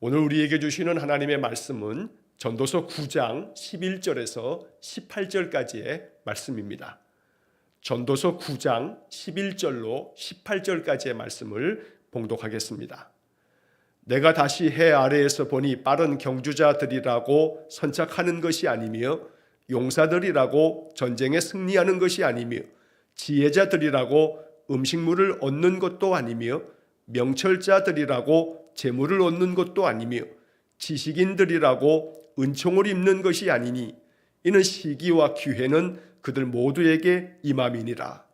오늘 우리에게 주시는 하나님의 말씀은 전도서 9장 11절에서 18절까지의 말씀입니다. 전도서 9장 11절로 18절까지의 말씀을 봉독하겠습니다. 내가 다시 해 아래에서 보니 빠른 경주자들이라고 선착하는 것이 아니며 용사들이라고 전쟁에 승리하는 것이 아니며 지혜자들이라고 음식물을 얻는 것도 아니며 명철자들이라고 재물을 얻는 것도 아니며 지식인들이라고 은총을 입는 것이 아니니 이는 시기와 기회는 그들 모두에게 임함이니라.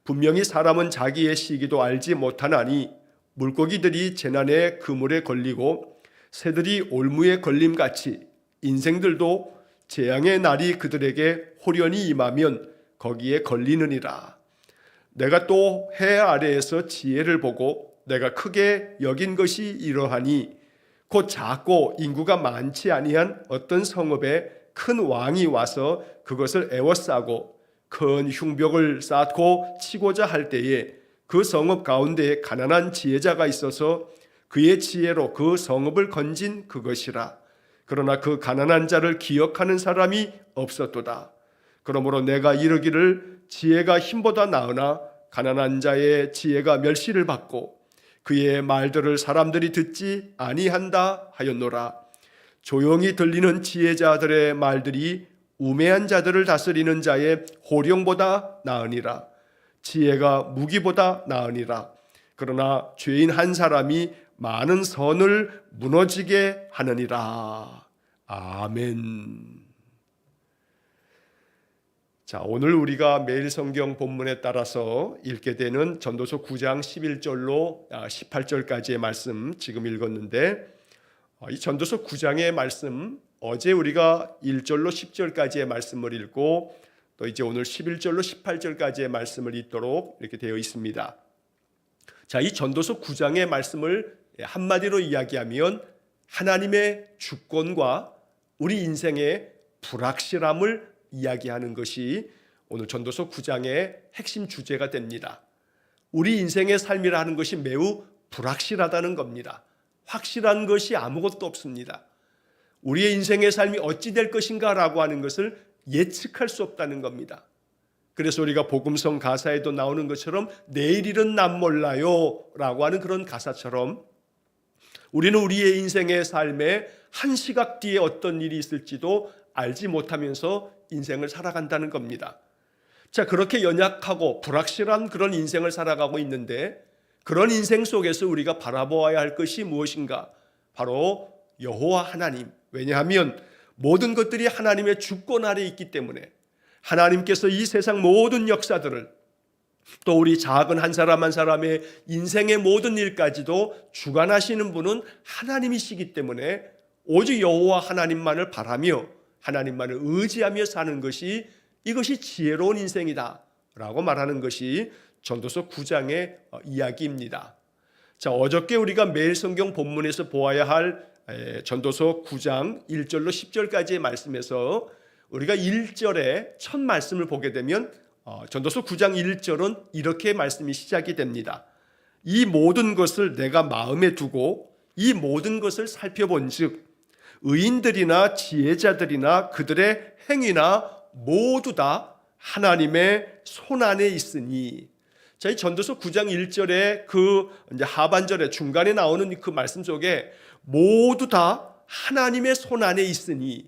분명히 사람은 자기의 시기도 알지 못하나니 물고기들이 재난의 그물에 걸리고 새들이 올무에 걸림같이 인생들도 재앙의 날이 그들에게 호련히 임하면 거기에 걸리느니라. 내가 또 해 아래에서 지혜를 보고 내가 크게 여긴 것이 이러하니 곧 작고 인구가 많지 아니한 어떤 성읍에 큰 왕이 와서 그것을 에워싸고 큰 흉벽을 쌓고 치고자 할 때에 그 성읍 가운데에 가난한 지혜자가 있어서 그의 지혜로 그 성읍을 건진 그것이라. 그러나 그 가난한 자를 기억하는 사람이 없었도다. 그러므로 내가 이르기를 지혜가 힘보다 나으나 가난한 자의 지혜가 멸시를 받고 그의 말들을 사람들이 듣지 아니한다 하였노라. 조용히 들리는 지혜자들의 말들이 우매한 자들을 다스리는 자의 호령보다 나으니라. 지혜가 무기보다 나으니라. 그러나 죄인 한 사람이 많은 선을 무너지게 하느니라. 아멘. 자, 오늘 우리가 매일 성경 본문에 따라서 읽게 되는 전도서 9장 11절로 18절까지의 말씀 지금 읽었는데, 이 전도서 9장의 말씀, 어제 우리가 1절로 10절까지의 말씀을 읽고 또 이제 오늘 11절로 18절까지의 말씀을 읽도록 이렇게 되어 있습니다. 자, 이 전도서 9장의 말씀을 한마디로 이야기하면 하나님의 주권과 우리 인생의 불확실함을 이야기하는 것이 오늘 전도서 9장의 핵심 주제가 됩니다. 우리 인생의 삶이라 하는 것이 매우 불확실하다는 겁니다. 확실한 것이 아무것도 없습니다. 우리의 인생의 삶이 어찌 될 것인가 라고 하는 것을 예측할 수 없다는 겁니다. 그래서 우리가 복음성 가사에도 나오는 것처럼 내일 일은 난 몰라요 라고 하는 그런 가사처럼 우리는 우리의 인생의 삶에 한 시각 뒤에 어떤 일이 있을지도 알지 못하면서 인생을 살아간다는 겁니다. 자, 그렇게 연약하고 불확실한 그런 인생을 살아가고 있는데 그런 인생 속에서 우리가 바라보아야 할 것이 무엇인가? 바로 여호와 하나님. 왜냐하면 모든 것들이 하나님의 주권 아래에 있기 때문에 하나님께서 이 세상 모든 역사들을 또 우리 작은 한 사람 한 사람의 인생의 모든 일까지도 주관하시는 분은 하나님이시기 때문에 오직 여호와 하나님만을 바라며 하나님만을 의지하며 사는 것이 이것이 지혜로운 인생이다 라고 말하는 것이 전도서 9장의 이야기입니다. 자, 어저께 우리가 매일 성경 본문에서 보아야 할 전도서 9장 1절로 10절까지의 말씀에서 우리가 1절의 첫 말씀을 보게 되면 전도서 9장 1절은 이렇게 말씀이 시작이 됩니다. 이 모든 것을 내가 마음에 두고 이 모든 것을 살펴본 즉 의인들이나 지혜자들이나 그들의 행위나 모두 다 하나님의 손 안에 있으니. 자, 이 전도서 9장 1절의 그 이제 하반절에 중간에 나오는 그 말씀 속에 모두 다 하나님의 손 안에 있으니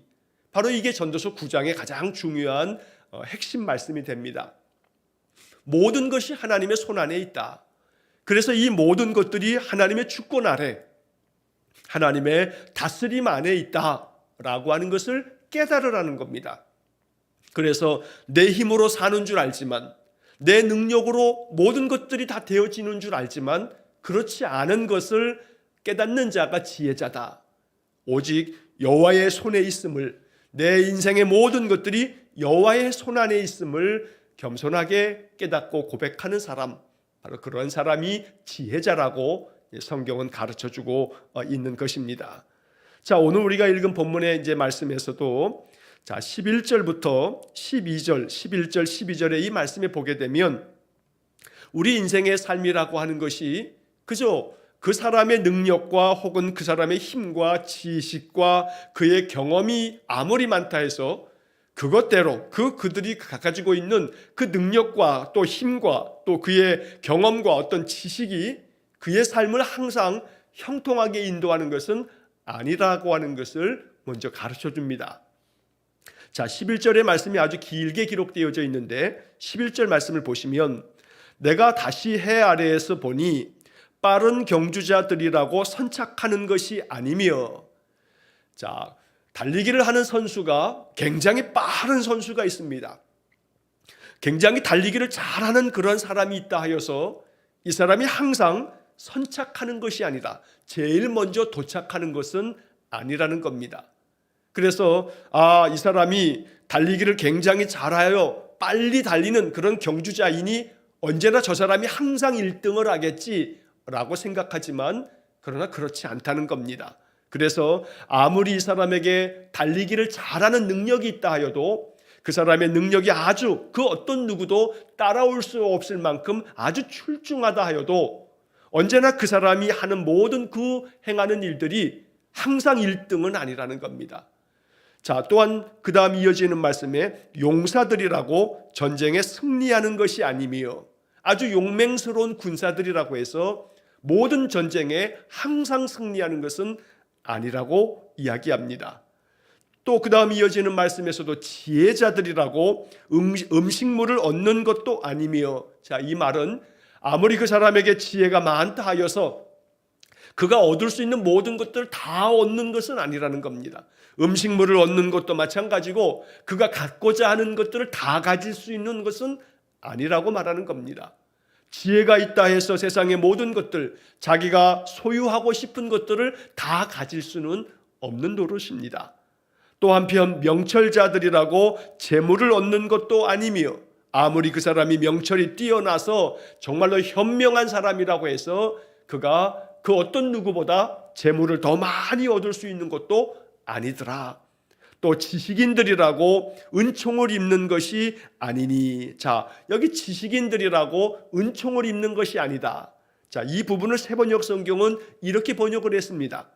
바로 이게 전도서 9장의 가장 중요한 핵심 말씀이 됩니다. 모든 것이 하나님의 손 안에 있다. 그래서 이 모든 것들이 하나님의 주권 아래 하나님의 다스림 안에 있다라고 하는 것을 깨달으라는 겁니다. 그래서 내 힘으로 사는 줄 알지만 내 능력으로 모든 것들이 다 되어지는 줄 알지만 그렇지 않은 것을 깨닫는 자가 지혜자다. 오직 여호와의 손에 있음을 내 인생의 모든 것들이 여호와의 손 안에 있음을 겸손하게 깨닫고 고백하는 사람, 바로 그런 사람이 지혜자라고 성경은 가르쳐주고 있는 것입니다. 자, 오늘 우리가 읽은 본문의 이제 말씀에서도 자, 11절부터 12절, 11절, 12절의 이 말씀에 보게 되면 우리 인생의 삶이라고 하는 것이 그저 그 사람의 능력과 혹은 그 사람의 힘과 지식과 그의 경험이 아무리 많다 해서 그것대로 그들이 가지고 있는 그 능력과 또 힘과 또 그의 경험과 어떤 지식이 그의 삶을 항상 형통하게 인도하는 것은 아니라고 하는 것을 먼저 가르쳐 줍니다. 자, 11절의 말씀이 아주 길게 기록되어져 있는데 11절 말씀을 보시면 내가 다시 해 아래에서 보니 빠른 경주자들이라고 선착하는 것이 아니며, 자, 달리기를 하는 선수가 굉장히 빠른 선수가 있습니다. 굉장히 달리기를 잘하는 그런 사람이 있다 하여서 이 사람이 항상 선착하는 것이 아니라 제일 먼저 도착하는 것은 아니라는 겁니다. 그래서 이 사람이 달리기를 굉장히 잘하여 빨리 달리는 그런 경주자이니 언제나 저 사람이 항상 1등을 하겠지라고 생각하지만 그러나 그렇지 않다는 겁니다. 그래서 아무리 이 사람에게 달리기를 잘하는 능력이 있다 하여도 그 사람의 능력이 아주 그 어떤 누구도 따라올 수 없을 만큼 아주 출중하다 하여도 언제나 그 사람이 하는 모든 그 행하는 일들이 항상 1등은 아니라는 겁니다. 자, 또한 그 다음 이어지는 말씀에 용사들이라고 전쟁에 승리하는 것이 아니며, 아주 용맹스러운 군사들이라고 해서 모든 전쟁에 항상 승리하는 것은 아니라고 이야기합니다. 또 그 다음 이어지는 말씀에서도 지혜자들이라고 음식물을 얻는 것도 아니며, 자, 이 말은 아무리 그 사람에게 지혜가 많다 하여서 그가 얻을 수 있는 모든 것들을 다 얻는 것은 아니라는 겁니다. 음식물을 얻는 것도 마찬가지고 그가 갖고자 하는 것들을 다 가질 수 있는 것은 아니라고 말하는 겁니다. 지혜가 있다 해서 세상의 모든 것들, 자기가 소유하고 싶은 것들을 다 가질 수는 없는 노릇입니다. 또 한편 명철자들이라고 재물을 얻는 것도 아니며, 아무리 그 사람이 명철이 뛰어나서 정말로 현명한 사람이라고 해서 그가 그 어떤 누구보다 재물을 더 많이 얻을 수 있는 것도 아니더라. 또 지식인들이라고 은총을 입는 것이 아니니. 자, 여기 지식인들이라고 은총을 입는 것이 아니다. 자, 이 부분을 세번역 성경은 이렇게 번역을 했습니다.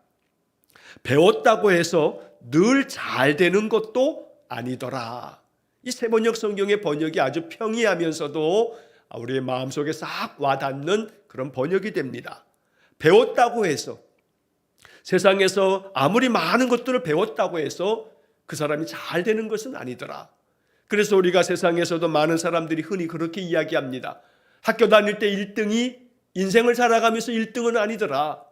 배웠다고 해서 늘 잘 되는 것도 아니더라. 이 세번역 성경의 번역이 아주 평이하면서도 우리의 마음속에 싹 와닿는 그런 번역이 됩니다. 배웠다고 해서, 세상에서 아무리 많은 것들을 배웠다고 해서 그 사람이 잘 되는 것은 아니더라. 그래서 우리가 세상에서도 많은 사람들이 흔히 그렇게 이야기합니다. 학교 다닐 때 1등이 인생을 살아가면서 1등은 아니더라.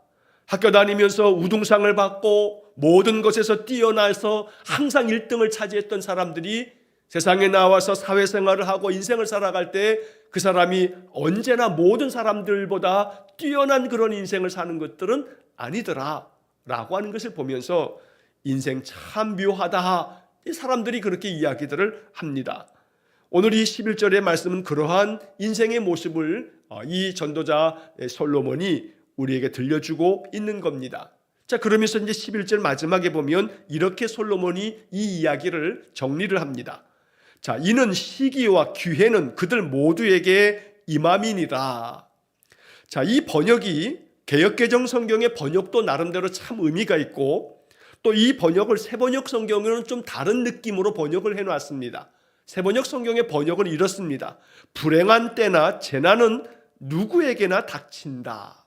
학교 다니면서 우등상을 받고 모든 것에서 뛰어나서 항상 1등을 차지했던 사람들이 세상에 나와서 사회생활을 하고 인생을 살아갈 때 그 사람이 언제나 모든 사람들보다 뛰어난 그런 인생을 사는 것들은 아니더라 라고 하는 것을 보면서 인생 참 묘하다, 이 사람들이 그렇게 이야기들을 합니다. 오늘 이 11절의 말씀은 그러한 인생의 모습을 이 전도자 솔로몬이 우리에게 들려주고 있는 겁니다. 자, 그러면서 이제 11절 마지막에 보면 이렇게 솔로몬이 이 이야기를 정리를 합니다. 자, 이는 시기와 기회는 그들 모두에게 임함이니라. 자, 이 번역이 개역개정 성경의 번역도 나름대로 참 의미가 있고, 또 이 번역을 세번역 성경으로는 좀 다른 느낌으로 번역을 해놨습니다. 세번역 성경의 번역은 이렇습니다. 불행한 때나 재난은 누구에게나 닥친다.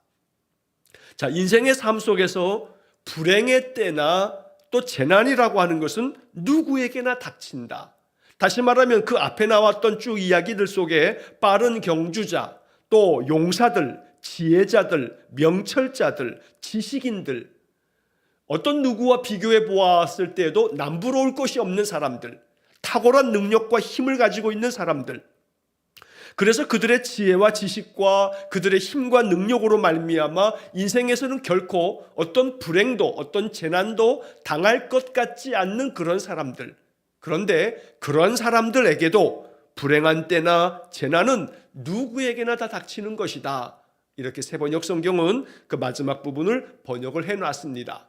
자, 인생의 삶 속에서 불행의 때나 또 재난이라고 하는 것은 누구에게나 닥친다. 다시 말하면 그 앞에 나왔던 쭉 이야기들 속에 빠른 경주자, 또 용사들, 지혜자들, 명철자들, 지식인들, 어떤 누구와 비교해 보았을 때에도 남부러울 것이 없는 사람들, 탁월한 능력과 힘을 가지고 있는 사람들, 그래서 그들의 지혜와 지식과 그들의 힘과 능력으로 말미암아 인생에서는 결코 어떤 불행도 어떤 재난도 당할 것 같지 않는 그런 사람들, 그런데 그런 사람들에게도 불행한 때나 재난은 누구에게나 다 닥치는 것이다. 이렇게 세번역 성경은 그 마지막 부분을 번역을 해놨습니다.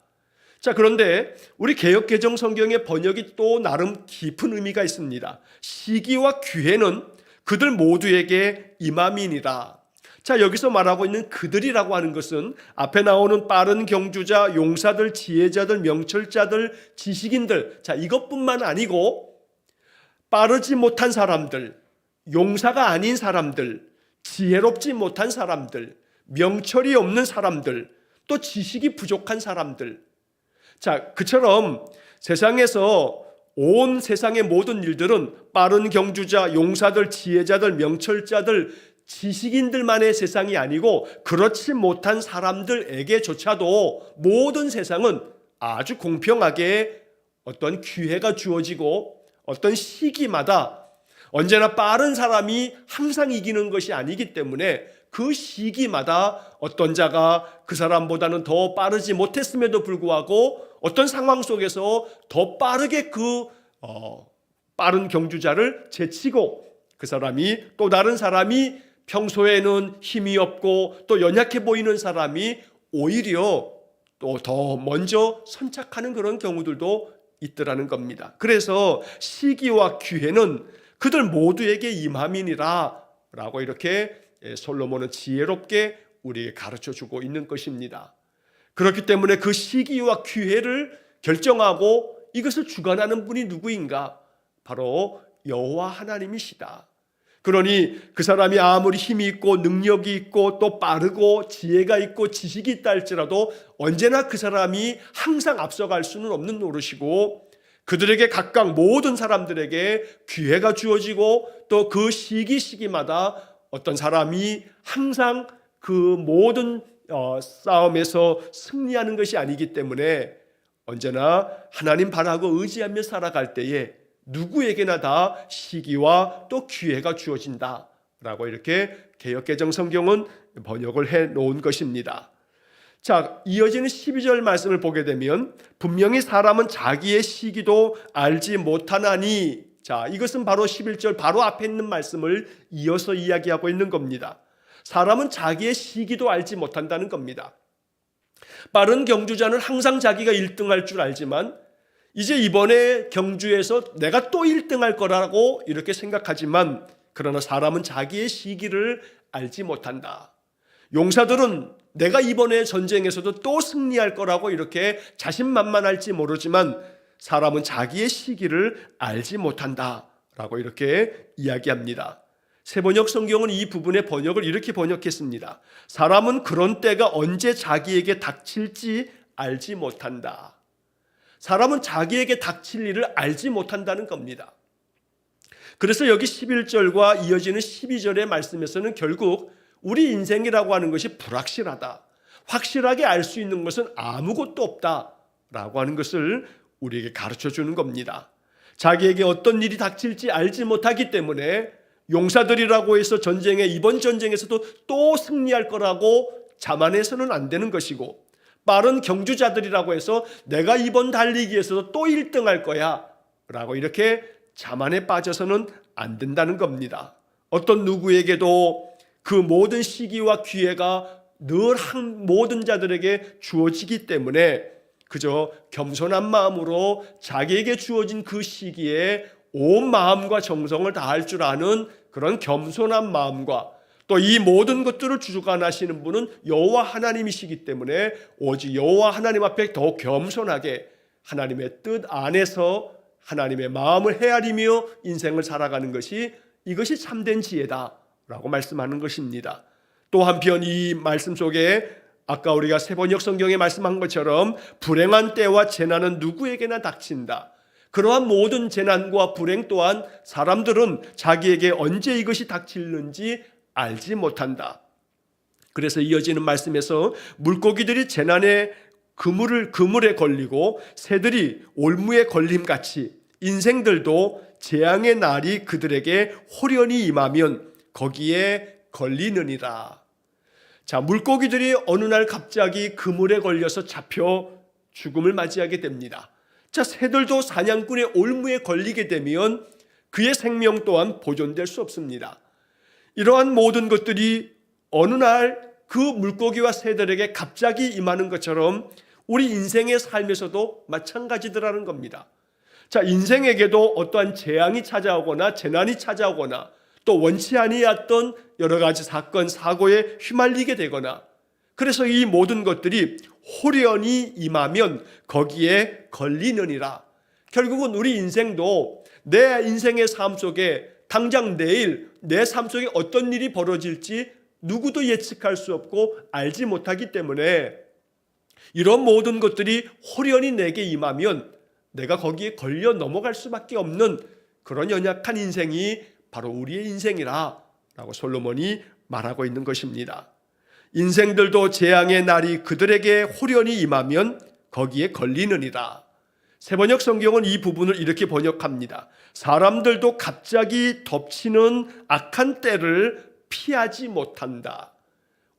자, 그런데 우리 개역개정 성경의 번역이 또 나름 깊은 의미가 있습니다. 시기와 기회는 그들 모두에게 임함이니라. 자, 여기서 말하고 있는 그들이라고 하는 것은 앞에 나오는 빠른 경주자, 용사들, 지혜자들, 명철자들, 지식인들, 자, 이것뿐만 아니고 빠르지 못한 사람들, 용사가 아닌 사람들, 지혜롭지 못한 사람들, 명철이 없는 사람들, 또 지식이 부족한 사람들. 자, 그처럼 세상에서 온 세상의 모든 일들은 빠른 경주자, 용사들, 지혜자들, 명철자들, 지식인들만의 세상이 아니고 그렇지 못한 사람들에게조차도 모든 세상은 아주 공평하게 어떤 기회가 주어지고 어떤 시기마다 언제나 빠른 사람이 항상 이기는 것이 아니기 때문에 그 시기마다 어떤 자가 그 사람보다는 더 빠르지 못했음에도 불구하고 어떤 상황 속에서 더 빠르게 그 빠른 경주자를 제치고 그 사람이 또 다른 사람이 평소에는 힘이 없고 또 연약해 보이는 사람이 오히려 또 더 먼저 선착하는 그런 경우들도 있더라는 겁니다. 그래서 시기와 기회는 그들 모두에게 임함이니라 라고 이렇게 솔로몬은 지혜롭게 우리에게 가르쳐주고 있는 것입니다. 그렇기 때문에 그 시기와 기회를 결정하고 이것을 주관하는 분이 누구인가? 바로 여호와 하나님이시다. 그러니 그 사람이 아무리 힘이 있고 능력이 있고 또 빠르고 지혜가 있고 지식이 있다 할지라도 언제나 그 사람이 항상 앞서갈 수는 없는 노릇이고 그들에게 각각 모든 사람들에게 기회가 주어지고 또 그 시기마다 어떤 사람이 항상 그 모든 싸움에서 승리하는 것이 아니기 때문에 언제나 하나님 바라고 의지하며 살아갈 때에 누구에게나 다 시기와 또 기회가 주어진다라고 이렇게 개역개정 성경은 번역을 해 놓은 것입니다. 자, 이어지는 12절 말씀을 보게 되면 분명히 사람은 자기의 시기도 알지 못하나니, 자, 이것은 바로 11절 바로 앞에 있는 말씀을 이어서 이야기하고 있는 겁니다. 사람은 자기의 시기도 알지 못한다는 겁니다. 빠른 경주자는 항상 자기가 1등할 줄 알지만 이제 이번에 경주에서 내가 또 1등할 거라고 이렇게 생각하지만 그러나 사람은 자기의 시기를 알지 못한다. 용사들은 내가 이번에 전쟁에서도 또 승리할 거라고 이렇게 자신만만할지 모르지만 사람은 자기의 시기를 알지 못한다라고 이렇게 이야기합니다. 새번역 성경은 이 부분의 번역을 이렇게 번역했습니다. 사람은 그런 때가 언제 자기에게 닥칠지 알지 못한다. 사람은 자기에게 닥칠 일을 알지 못한다는 겁니다. 그래서 여기 11절과 이어지는 12절의 말씀에서는 결국 우리 인생이라고 하는 것이 불확실하다. 확실하게 알 수 있는 것은 아무것도 없다라고 하는 것을 우리에게 가르쳐 주는 겁니다. 자기에게 어떤 일이 닥칠지 알지 못하기 때문에 용사들이라고 해서 이번 전쟁에서도 또 승리할 거라고 자만해서는 안 되는 것이고 빠른 경주자들이라고 해서 내가 이번 달리기에서도 또 1등할 거야 라고 이렇게 자만에 빠져서는 안 된다는 겁니다. 어떤 누구에게도 그 모든 시기와 기회가 늘 모든 자들에게 주어지기 때문에 그저 겸손한 마음으로 자기에게 주어진 그 시기에 온 마음과 정성을 다할 줄 아는 그런 겸손한 마음과 또 이 모든 것들을 주관하시는 분은 여호와 하나님이시기 때문에 오직 여호와 하나님 앞에 더 겸손하게 하나님의 뜻 안에서 하나님의 마음을 헤아리며 인생을 살아가는 것이 이것이 참된 지혜다라고 말씀하는 것입니다. 또 한편 이 말씀 속에 아까 우리가 새번역 성경에 말씀한 것처럼 불행한 때와 재난은 누구에게나 닥친다. 그러한 모든 재난과 불행 또한 사람들은 자기에게 언제 이것이 닥칠는지 알지 못한다. 그래서 이어지는 말씀에서 물고기들이 재난의 그물에 걸리고 새들이 올무에 걸림같이 인생들도 재앙의 날이 그들에게 홀연히 임하면 거기에 걸리느니라. 자, 물고기들이 어느 날 갑자기 그물에 걸려서 잡혀 죽음을 맞이하게 됩니다. 자, 새들도 사냥꾼의 올무에 걸리게 되면 그의 생명 또한 보존될 수 없습니다. 이러한 모든 것들이 어느 날 그 물고기와 새들에게 갑자기 임하는 것처럼 우리 인생의 삶에서도 마찬가지더라는 겁니다. 자, 인생에게도 어떠한 재앙이 찾아오거나 재난이 찾아오거나 또 원치 아니했던 여러 가지 사건, 사고에 휘말리게 되거나, 그래서 이 모든 것들이 홀연히 임하면 거기에 걸리느니라. 결국은 우리 인생도 내 인생의 삶 속에 당장 내일 내 삶 속에 어떤 일이 벌어질지 누구도 예측할 수 없고 알지 못하기 때문에 이런 모든 것들이 홀연히 내게 임하면 내가 거기에 걸려 넘어갈 수밖에 없는 그런 연약한 인생이 바로 우리의 인생이라 라고 솔로몬이 말하고 있는 것입니다. 인생들도 재앙의 날이 그들에게 홀연히 임하면 거기에 걸리느니라. 세번역 성경은 이 부분을 이렇게 번역합니다. 사람들도 갑자기 덮치는 악한 때를 피하지 못한다.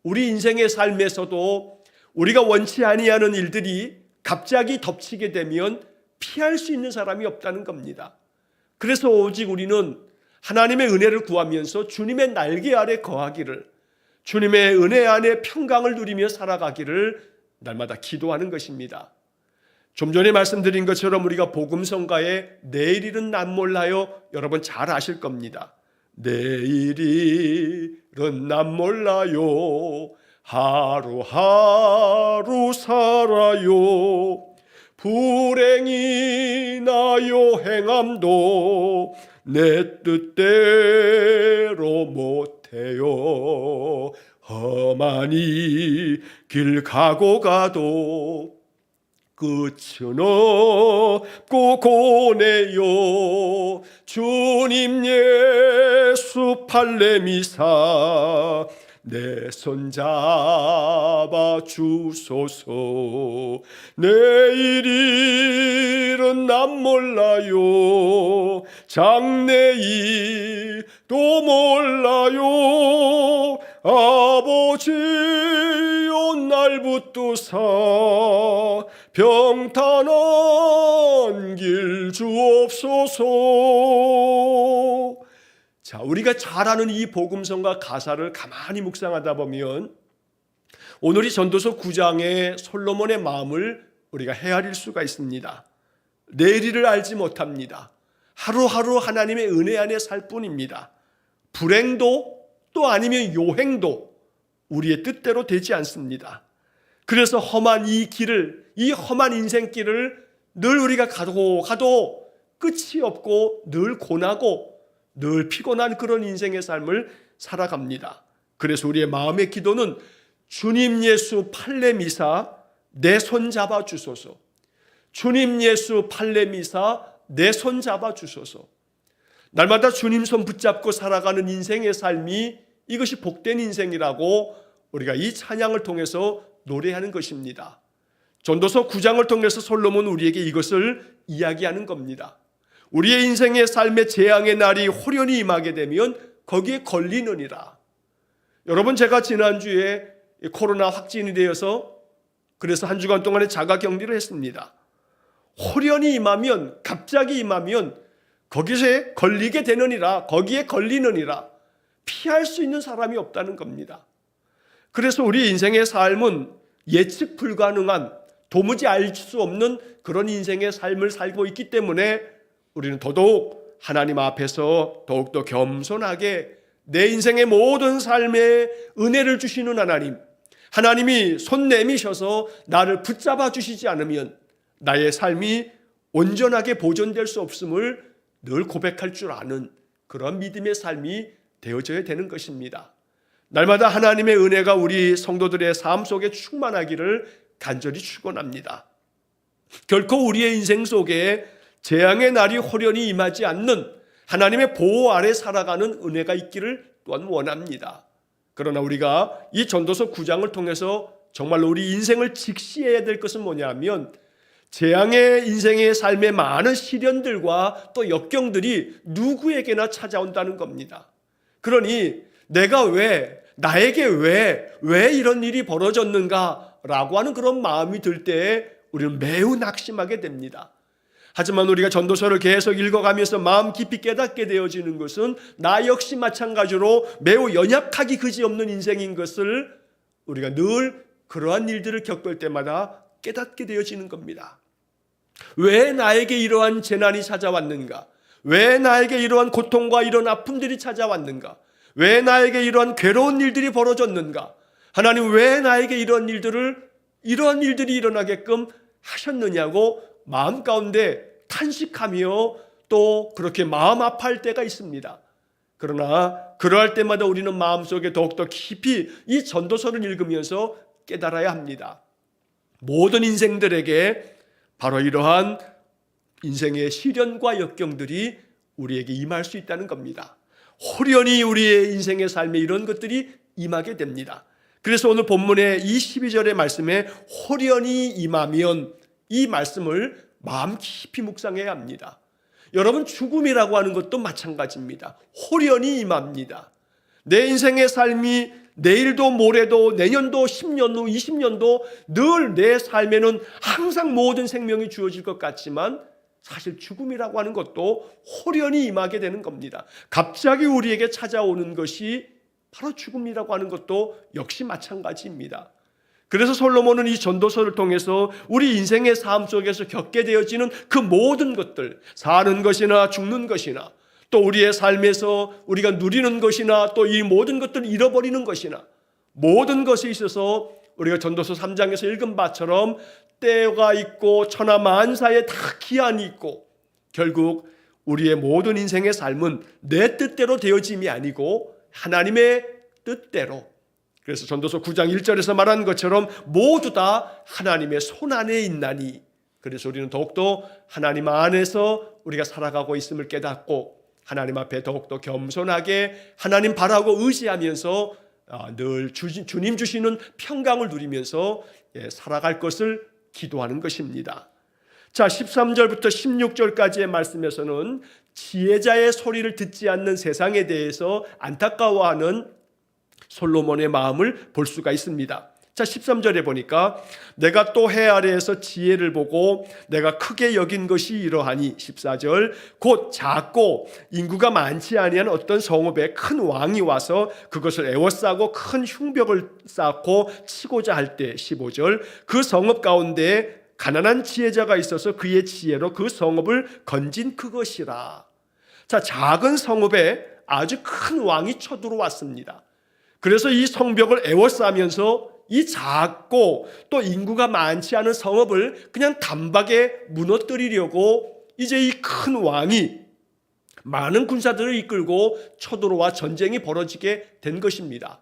우리 인생의 삶에서도 우리가 원치 아니하는 일들이 갑자기 덮치게 되면 피할 수 있는 사람이 없다는 겁니다. 그래서 오직 우리는 하나님의 은혜를 구하면서 주님의 날개 아래 거하기를, 주님의 은혜 안에 평강을 누리며 살아가기를 날마다 기도하는 것입니다. 좀 전에 말씀드린 것처럼 우리가 복음성가에 내일일은 난 몰라요, 여러분 잘 아실 겁니다. 내일일은 난 몰라요, 하루하루 살아요, 불행이나요 행함도 내 뜻대로 못해요, 험한 이 길 가고 가도 끝은 없고 고뇌요, 주님 예수 팔레미사 내 손 잡아 주소서, 내일일은 난 몰라요, 장래일도 몰라요, 아버지여 날 붙드사 평탄한 길 주옵소서. 자, 우리가 잘 아는 이 복음성가 가사를 가만히 묵상하다 보면 오늘 이 전도서 9장의 솔로몬의 마음을 우리가 헤아릴 수가 있습니다. 내일을 알지 못합니다. 하루하루 하나님의 은혜 안에 살 뿐입니다. 불행도 또 아니면 요행도 우리의 뜻대로 되지 않습니다. 그래서 험한 이 길을, 이 험한 인생길을 늘 우리가 가도 끝이 없고 늘 고나고 늘 피곤한 그런 인생의 삶을 살아갑니다. 그래서 우리의 마음의 기도는 주님 예수 팔레미사 내 손 잡아 주소서, 주님 예수 팔레미사 내 손 잡아 주소서. 날마다 주님 손 붙잡고 살아가는 인생의 삶이, 이것이 복된 인생이라고 우리가 이 찬양을 통해서 노래하는 것입니다. 전도서 9장을 통해서 솔로몬은 우리에게 이것을 이야기하는 겁니다. 우리의 인생의 삶의 재앙의 날이 홀연히 임하게 되면 거기에 걸리느니라. 여러분, 제가 지난주에 코로나 확진이 되어서 그래서 한 주간 동안에 자가격리를 했습니다. 홀연히 임하면, 갑자기 임하면 거기에 걸리게 되느니라, 거기에 걸리느니라. 피할 수 있는 사람이 없다는 겁니다. 그래서 우리 인생의 삶은 예측 불가능한, 도무지 알 수 없는 그런 인생의 삶을 살고 있기 때문에 우리는 더더욱 하나님 앞에서 더욱더 겸손하게 내 인생의 모든 삶에 은혜를 주시는 하나님, 하나님이 손 내미셔서 나를 붙잡아 주시지 않으면 나의 삶이 온전하게 보존될 수 없음을 늘 고백할 줄 아는 그런 믿음의 삶이 되어져야 되는 것입니다. 날마다 하나님의 은혜가 우리 성도들의 삶 속에 충만하기를 간절히 축원합니다. 결코 우리의 인생 속에 재앙의 날이 홀연히 임하지 않는 하나님의 보호 아래 살아가는 은혜가 있기를 또한 원합니다. 그러나 우리가 이 전도서 9장을 통해서 정말로 우리 인생을 직시해야 될 것은 뭐냐면, 재앙의 인생의 삶의 많은 시련들과 또 역경들이 누구에게나 찾아온다는 겁니다. 그러니 내가 나에게 왜 이런 일이 벌어졌는가 라고 하는 그런 마음이 들 때에 우리는 매우 낙심하게 됩니다. 하지만 우리가 전도서를 계속 읽어가면서 마음 깊이 깨닫게 되어지는 것은 나 역시 마찬가지로 매우 연약하기 그지없는 인생인 것을 우리가 늘 그러한 일들을 겪을 때마다 깨닫게 되어지는 겁니다. 왜 나에게 이러한 재난이 찾아왔는가? 왜 나에게 이러한 고통과 이런 아픔들이 찾아왔는가? 왜 나에게 이러한 괴로운 일들이 벌어졌는가? 하나님 왜 나에게 이러한 일들이 일어나게끔 하셨느냐고 마음 가운데 탄식하며 또 그렇게 마음 아파할 때가 있습니다. 그러나 그러할 때마다 우리는 마음속에 더욱더 깊이 이 전도서를 읽으면서 깨달아야 합니다. 모든 인생들에게 바로 이러한 인생의 시련과 역경들이 우리에게 임할 수 있다는 겁니다. 호련히 우리의 인생의 삶에 이런 것들이 임하게 됩니다. 그래서 오늘 본문의 이 12절의 말씀에 호련히 임하면, 이 말씀을 마음 깊이 묵상해야 합니다. 여러분, 죽음이라고 하는 것도 마찬가지입니다. 호련히 임합니다. 내 인생의 삶이 내일도 모레도 내년도 10년 후 20년도 늘 내 삶에는 항상 모든 생명이 주어질 것 같지만 사실 죽음이라고 하는 것도 호련히 임하게 되는 겁니다. 갑자기 우리에게 찾아오는 것이 바로 죽음이라고 하는 것도 역시 마찬가지입니다. 그래서 솔로몬은 이 전도서를 통해서 우리 인생의 삶 속에서 겪게 되어지는 그 모든 것들, 사는 것이나 죽는 것이나 또 우리의 삶에서 우리가 누리는 것이나 또 이 모든 것들을 잃어버리는 것이나 모든 것에 있어서 우리가 전도서 3장에서 읽은 바처럼 때가 있고 천하만사에 다 기한이 있고 결국 우리의 모든 인생의 삶은 내 뜻대로 되어짐이 아니고 하나님의 뜻대로, 그래서 전도서 9장 1절에서 말한 것처럼 모두 다 하나님의 손 안에 있나니, 그래서 우리는 더욱더 하나님 안에서 우리가 살아가고 있음을 깨닫고 하나님 앞에 더욱더 겸손하게 하나님 바라고 의지하면서 늘 주님 주시는 평강을 누리면서 살아갈 것을 기도하는 것입니다. 자, 13절부터 16절까지의 말씀에서는 지혜자의 소리를 듣지 않는 세상에 대해서 안타까워하는 솔로몬의 마음을 볼 수가 있습니다. 자, 13절에 보니까 내가 또 해 아래에서 지혜를 보고 내가 크게 여긴 것이 이러하니, 14절, 곧 작고 인구가 많지 아니한 어떤 성읍에 큰 왕이 와서 그것을 에워싸고 큰 흉벽을 쌓고 치고자 할 때, 15절, 그 성읍 가운데 가난한 지혜자가 있어서 그의 지혜로 그 성읍을 건진 그것이라. 자, 작은 성읍에 아주 큰 왕이 쳐들어왔습니다. 그래서 이 성벽을 에워싸면서 이 작고 또 인구가 많지 않은 성읍을 그냥 단박에 무너뜨리려고 이제 이 큰 왕이 많은 군사들을 이끌고 쳐들어와 전쟁이 벌어지게 된 것입니다.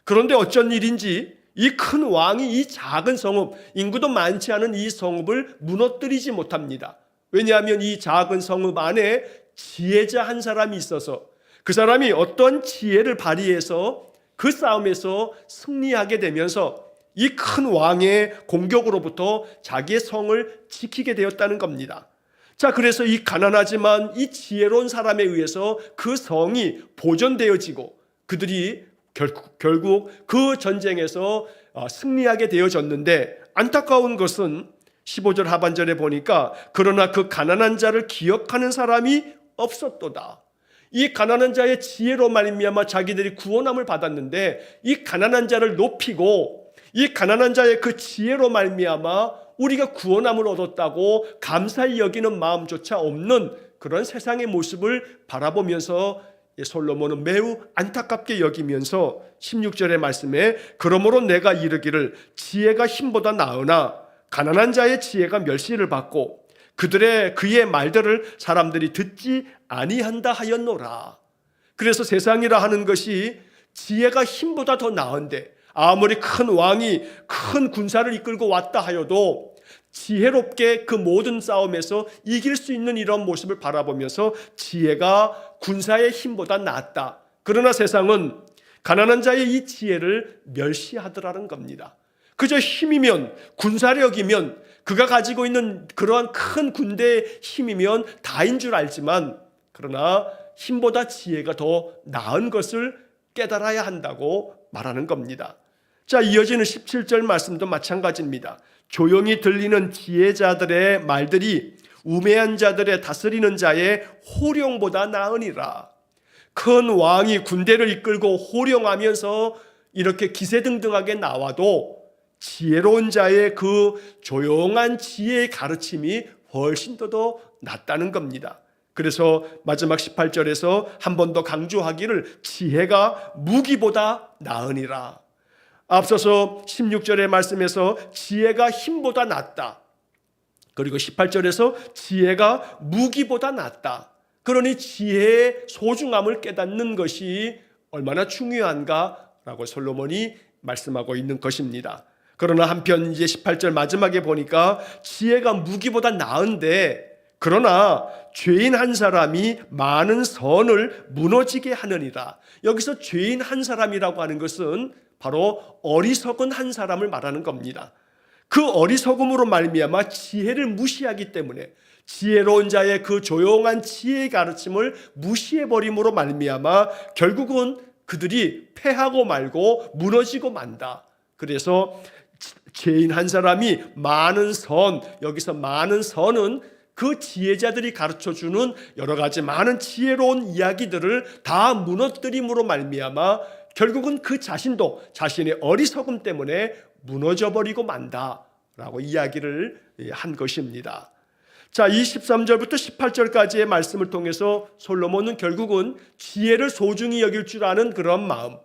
그런데 어쩐 일인지 이 큰 왕이 이 작은 성읍, 인구도 많지 않은 이 성읍을 무너뜨리지 못합니다. 왜냐하면 이 작은 성읍 안에 지혜자 한 사람이 있어서 그 사람이 어떤 지혜를 발휘해서 그 싸움에서 승리하게 되면서 이 큰 왕의 공격으로부터 자기의 성을 지키게 되었다는 겁니다. 자, 그래서 이 가난하지만 이 지혜로운 사람에 의해서 그 성이 보존되어지고 그들이 결국 그 전쟁에서 승리하게 되어졌는데, 안타까운 것은 15절 하반절에 보니까 그러나 그 가난한 자를 기억하는 사람이 없었도다. 이 가난한 자의 지혜로 말미암아 자기들이 구원함을 받았는데 이 가난한 자를 높이고 이 가난한 자의 그 지혜로 말미암아 우리가 구원함을 얻었다고 감사히 여기는 마음조차 없는 그런 세상의 모습을 바라보면서 솔로몬은 매우 안타깝게 여기면서 16절의 말씀에 그러므로 내가 이르기를 지혜가 힘보다 나으나 가난한 자의 지혜가 멸시를 받고 그의 말들을 사람들이 듣지 아니한다 하였노라. 그래서 세상이라 하는 것이 지혜가 힘보다 더 나은데 아무리 큰 왕이 큰 군사를 이끌고 왔다 하여도 지혜롭게 그 모든 싸움에서 이길 수 있는 이런 모습을 바라보면서 지혜가 군사의 힘보다 낫다. 그러나 세상은 가난한 자의 이 지혜를 멸시하더라는 겁니다. 그저 힘이면, 군사력이면, 그가 가지고 있는 그러한 큰 군대의 힘이면 다인 줄 알지만 그러나 힘보다 지혜가 더 나은 것을 깨달아야 한다고 말하는 겁니다. 자, 이어지는 17절 말씀도 마찬가지입니다. 조용히 들리는 지혜자들의 말들이 우매한 자들의 다스리는 자의 호령보다 나으니라. 큰 왕이 군대를 이끌고 호령하면서 이렇게 기세등등하게 나와도 지혜로운 자의 그 조용한 지혜의 가르침이 훨씬 더 낫다는 겁니다. 그래서 마지막 18절에서 한 번 더 강조하기를 지혜가 무기보다 나으니라. 앞서서 16절의 말씀에서 지혜가 힘보다 낫다. 그리고 18절에서 지혜가 무기보다 낫다. 그러니 지혜의 소중함을 깨닫는 것이 얼마나 중요한가라고 솔로몬이 말씀하고 있는 것입니다. 그러나 한편 이제 18절 마지막에 보니까 지혜가 무기보다 나은데 그러나 죄인 한 사람이 많은 선을 무너지게 하느니라. 여기서 죄인 한 사람이라고 하는 것은 바로 어리석은 한 사람을 말하는 겁니다. 그 어리석음으로 말미암아 지혜를 무시하기 때문에 지혜로운 자의 그 조용한 지혜의 가르침을 무시해버림으로 말미암아 결국은 그들이 패하고 말고 무너지고 만다. 그래서 죄인 한 사람이 많은 선, 여기서 많은 선은 그 지혜자들이 가르쳐주는 여러 가지 많은 지혜로운 이야기들을 다 무너뜨림으로 말미암아 결국은 그 자신도 자신의 어리석음 때문에 무너져버리고 만다라고 이야기를 한 것입니다. 자, 이 13절부터 18절까지의 말씀을 통해서 솔로몬은 결국은 지혜를 소중히 여길 줄 아는 그런 마음,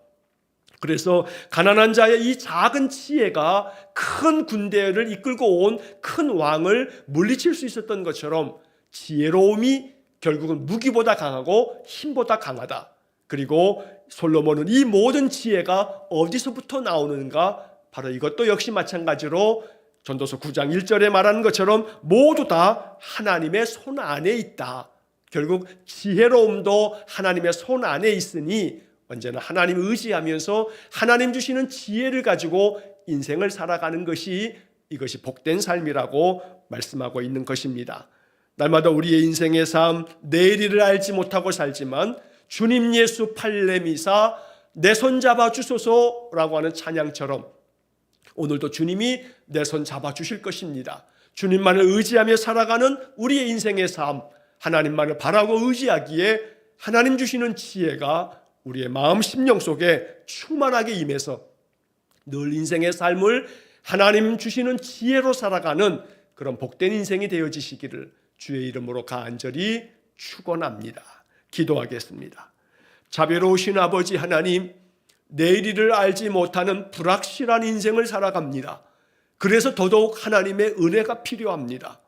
그래서 가난한 자의 이 작은 지혜가 큰 군대를 이끌고 온 큰 왕을 물리칠 수 있었던 것처럼 지혜로움이 결국은 무기보다 강하고 힘보다 강하다. 그리고 솔로몬은 이 모든 지혜가 어디서부터 나오는가? 바로 이것도 역시 마찬가지로 전도서 9장 1절에 말하는 것처럼 모두 다 하나님의 손 안에 있다. 결국 지혜로움도 하나님의 손 안에 있으니 언제나 하나님을 의지하면서 하나님 주시는 지혜를 가지고 인생을 살아가는 것이 이것이 복된 삶이라고 말씀하고 있는 것입니다. 날마다 우리의 인생의 삶, 내일을 알지 못하고 살지만 주님 예수 팔레미사 내 손 잡아 주소서라고 하는 찬양처럼 오늘도 주님이 내 손 잡아 주실 것입니다. 주님만을 의지하며 살아가는 우리의 인생의 삶, 하나님만을 바라고 의지하기에 하나님 주시는 지혜가 우리의 마음 심령 속에 충만하게 임해서 늘 인생의 삶을 하나님 주시는 지혜로 살아가는 그런 복된 인생이 되어지시기를 주의 이름으로 간절히 축원합니다. 기도하겠습니다. 자비로우신 아버지 하나님, 내일을 알지 못하는 불확실한 인생을 살아갑니다. 그래서 더더욱 하나님의 은혜가 필요합니다.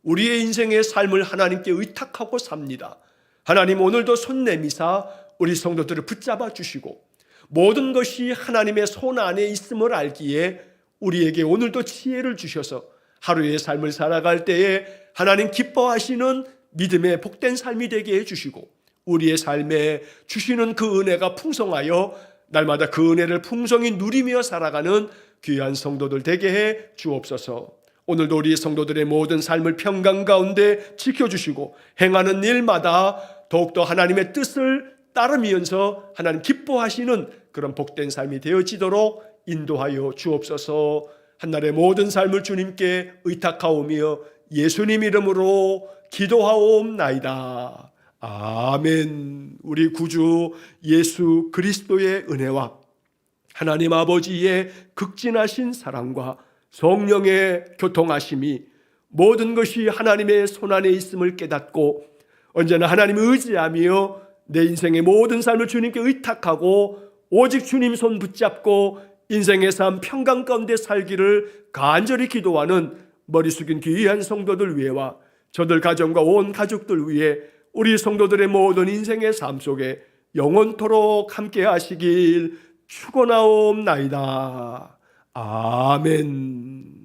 우리의 인생의 삶을 하나님께 의탁하고 삽니다. 하나님, 오늘도 손 내미사 우리 성도들을 붙잡아 주시고 모든 것이 하나님의 손 안에 있음을 알기에 우리에게 오늘도 지혜를 주셔서 하루의 삶을 살아갈 때에 하나님 기뻐하시는 믿음의 복된 삶이 되게 해주시고 우리의 삶에 주시는 그 은혜가 풍성하여 날마다 그 은혜를 풍성히 누리며 살아가는 귀한 성도들 되게 해 주옵소서. 오늘도 우리 성도들의 모든 삶을 평강 가운데 지켜주시고 행하는 일마다 더욱더 하나님의 뜻을 따르면서 하나님 기뻐하시는 그런 복된 삶이 되어지도록 인도하여 주옵소서. 한날의 모든 삶을 주님께 의탁하오며 예수님 이름으로 기도하옵나이다. 아멘. 우리 구주 예수 그리스도의 은혜와 하나님 아버지의 극진하신 사랑과 성령의 교통하심이 모든 것이 하나님의 손안에 있음을 깨닫고 언제나 하나님을 의지하며 내 인생의 모든 삶을 주님께 의탁하고 오직 주님 손 붙잡고 인생의 삶 평강 가운데 살기를 간절히 기도하는 머리 숙인 귀한 성도들 위해와 저들 가정과 온 가족들 위해 우리 성도들의 모든 인생의 삶 속에 영원토록 함께 하시길 축원하옵나이다. 아멘.